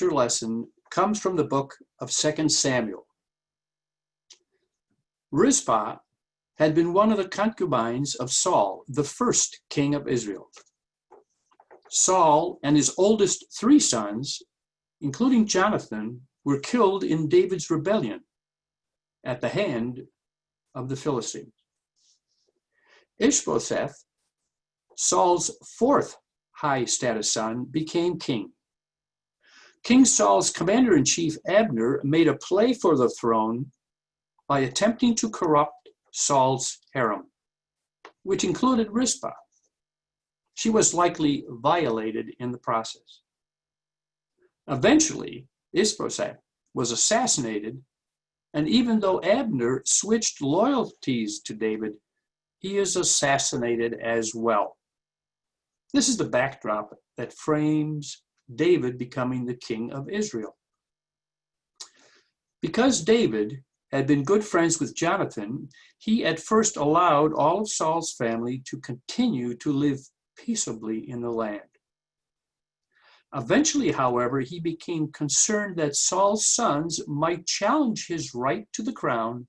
lesson comes from the book of 2 Samuel. Rizpah had been one of the concubines of Saul, the first king of Israel. Saul and his oldest 3 sons, including Jonathan, were killed in David's rebellion at the hand of the Philistines. Ishbosheth, Saul's 4th high-status son, became king. King Saul's commander-in-chief, Abner, made a play for the throne by attempting to corrupt Saul's harem, which included Rizpah. She was likely violated in the process. Eventually, Ishbosheth was assassinated, and even though Abner switched loyalties to David, he is assassinated as well. This is the backdrop that frames David becoming the king of Israel. Because David had been good friends with Jonathan, he at first allowed all of Saul's family to continue to live peaceably in the land. Eventually, however, he became concerned that Saul's sons might challenge his right to the crown,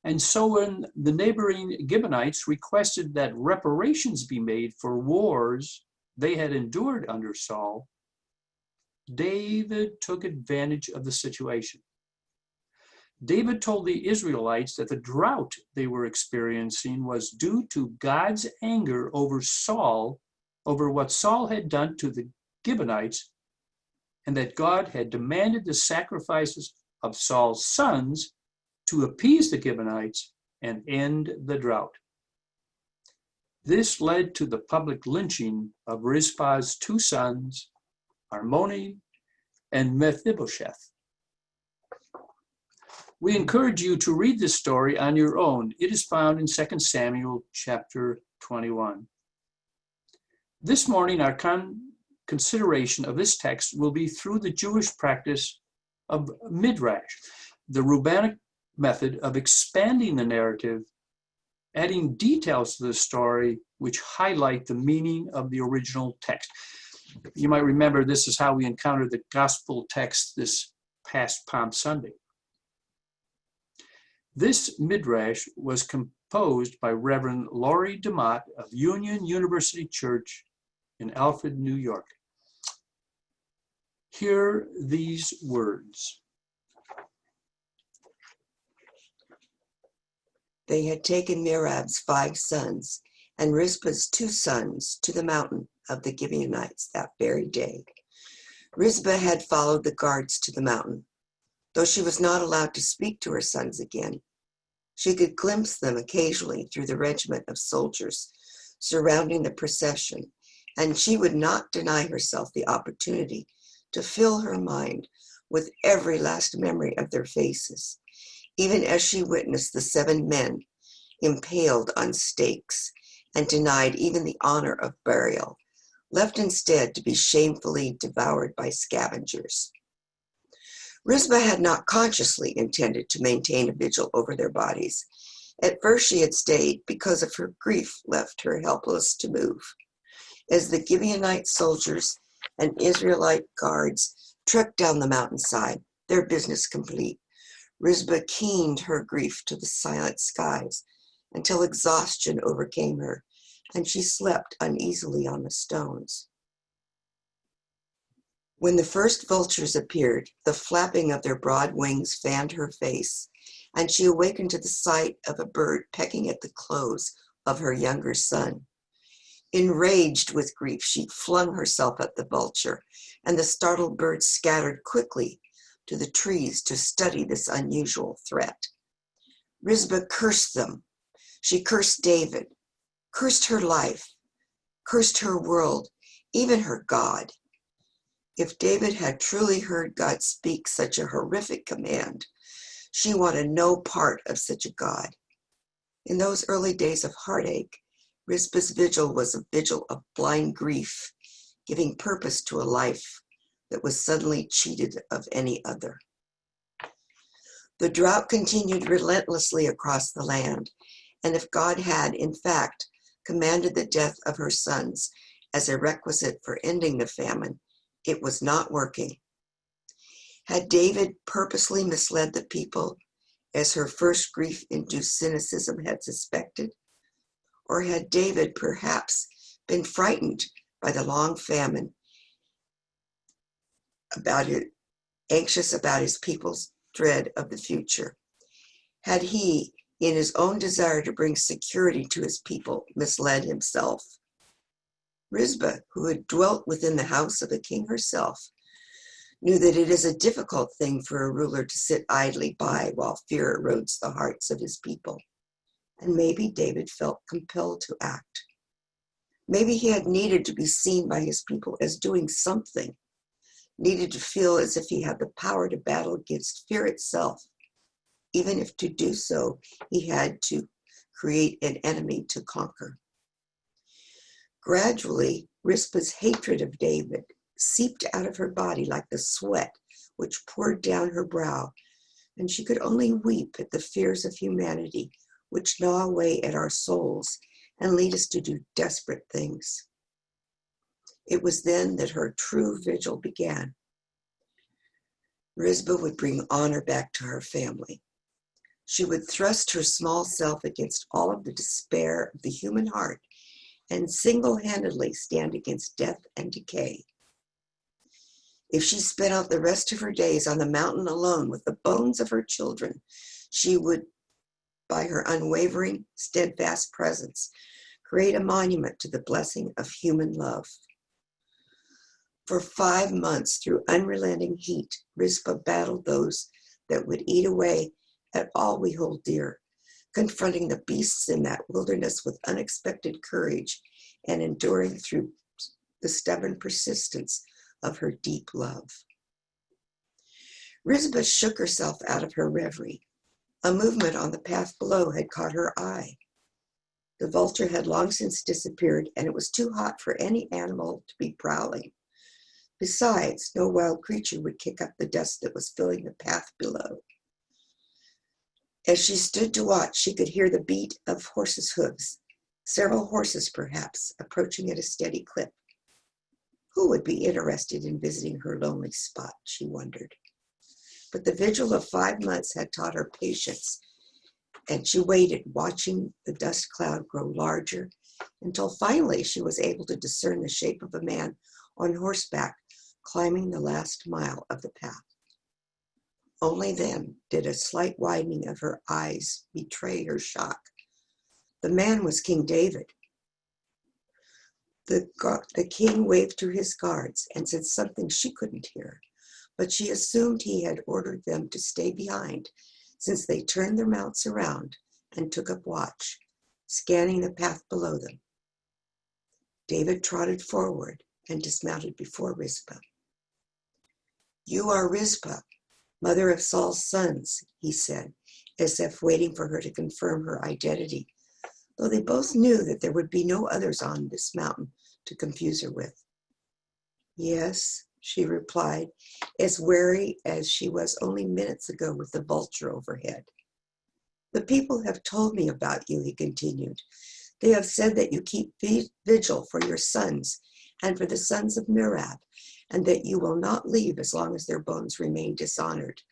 and so when the neighboring Gibeonites requested that reparations be made for wars they had endured under Saul, David took advantage of the situation. David told the Israelites that the drought they were experiencing was due to God's anger over Saul, over what Saul had done to the Gibeonites, and that God had demanded the sacrifices of Saul's sons to appease the Gibeonites and end the drought. This led to the public lynching of Rizpah's 2 sons, Armoni and Mephibosheth. We encourage you to read this story on your own. It is found in 2 Samuel chapter 21. This morning, our consideration of this text will be through the Jewish practice of Midrash, the rabbinic method of expanding the narrative, adding details to the story which highlight the meaning of the original text. You might remember this is how we encountered the gospel text this past Palm Sunday. This Midrash was composed by Reverend Laurie DeMott of Union University Church in Alfred, New York. Hear these words. They had taken Merab's 5 sons and Rizpah's 2 sons to the mountain of the Gibeonites that very day. Rizpah had followed the guards to the mountain. Though she was not allowed to speak to her sons again, she could glimpse them occasionally through the regiment of soldiers surrounding the procession, and she would not deny herself the opportunity to fill her mind with every last memory of their faces, even as she witnessed the 7 men impaled on stakes and denied even the honor of burial, left instead to be shamefully devoured by scavengers. Rizpah had not consciously intended to maintain a vigil over their bodies. At first she had stayed because of her grief left her helpless to move. As the Gibeonite soldiers and Israelite guards trekked down the mountainside, their business complete, Rizpah keened her grief to the silent skies until exhaustion overcame her, and she slept uneasily on the stones. When the first vultures appeared, the flapping of their broad wings fanned her face, and she awakened to the sight of a bird pecking at the clothes of her younger son. Enraged with grief, she flung herself at the vulture, and the startled bird scattered quickly to the trees to study this unusual threat. Rizpah cursed them. She cursed David, cursed her life, cursed her world, even her God. If David had truly heard God speak such a horrific command, she wanted no part of such a God. In those early days of heartache, Rizpah's vigil was a vigil of blind grief, giving purpose to a life that was suddenly cheated of any other. The drought continued relentlessly across the land, and if God had, in fact, commanded the death of her sons as a requisite for ending the famine, it was not working. Had David purposely misled the people, as her first grief-induced cynicism had suspected? Or had David perhaps been frightened by the long famine, anxious about his people's dread of the future? Had he, in his own desire to bring security to his people, misled himself? Rizpah, who had dwelt within the house of the king herself, knew that it is a difficult thing for a ruler to sit idly by while fear erodes the hearts of his people. And maybe David felt compelled to act. Maybe he had needed to be seen by his people as doing something, needed to feel as if he had the power to battle against fear itself, even if to do so he had to create an enemy to conquer. Gradually, Rizpah's hatred of David seeped out of her body like the sweat which poured down her brow, and she could only weep at the fears of humanity which gnaw away at our souls and lead us to do desperate things. It was then that her true vigil began. Rizpah would bring honor back to her family. She would thrust her small self against all of the despair of the human heart and single-handedly stand against death and decay. If she spent out the rest of her days on the mountain alone with the bones of her children, she would, by her unwavering, steadfast presence, create a monument to the blessing of human love. For 5 months, through unrelenting heat, Rizpah battled those that would eat away at all we hold dear, confronting the beasts in that wilderness with unexpected courage and enduring through the stubborn persistence of her deep love. Rizpah shook herself out of her reverie. A movement on the path below had caught her eye. The vulture had long since disappeared, and it was too hot for any animal to be prowling. Besides, no wild creature would kick up the dust that was filling the path below. As she stood to watch, she could hear the beat of horses' hooves, several horses perhaps, approaching at a steady clip. Who would be interested in visiting her lonely spot, she wondered. But the vigil of 5 months had taught her patience, and she waited, watching the dust cloud grow larger, until finally she was able to discern the shape of a man on horseback climbing the last mile of the path. Only then did a slight widening of her eyes betray her shock. The man was King David. The king waved to his guards and said something she couldn't hear, but she assumed he had ordered them to stay behind, since they turned their mounts around and took up watch, scanning the path below them. David trotted forward and dismounted before Rizpah. "You are Rizpah, mother of Saul's sons," he said, as if waiting for her to confirm her identity, though they both knew that there would be no others on this mountain to confuse her with. "Yes," she replied, as wary as she was only minutes ago with the vulture overhead. "The people have told me about you," he continued. "They have said that you keep vigil for your sons and for the sons of Merab, and that you will not leave as long as their bones remain dishonored."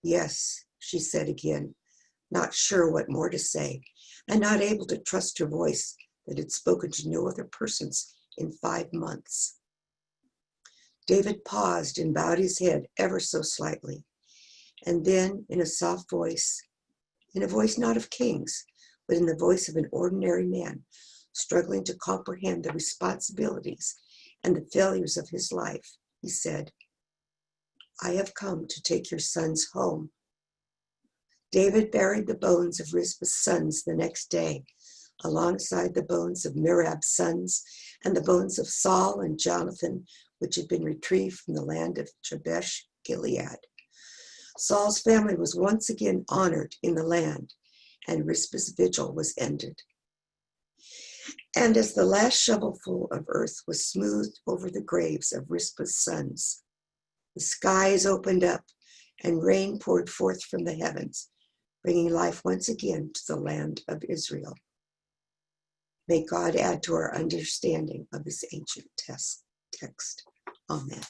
"Yes," she said again, not sure what more to say, and not able to trust her voice that had spoken to no other persons in 5 months. David paused and bowed his head ever so slightly, and then in a soft voice, in a voice not of kings, but in the voice of an ordinary man, struggling to comprehend the responsibilities and the failures of his life, he said, "I have come to take your sons home." David buried the bones of Rizpah's sons the next day, alongside the bones of Merab's sons and the bones of Saul and Jonathan, which had been retrieved from the land of Jabesh Gilead. Saul's family was once again honored in the land, and Rizpah's vigil was ended. And as the last shovelful of earth was smoothed over the graves of Rizpah's sons, the skies opened up and rain poured forth from the heavens, bringing life once again to the land of Israel. May God add to our understanding of this ancient text. Amen.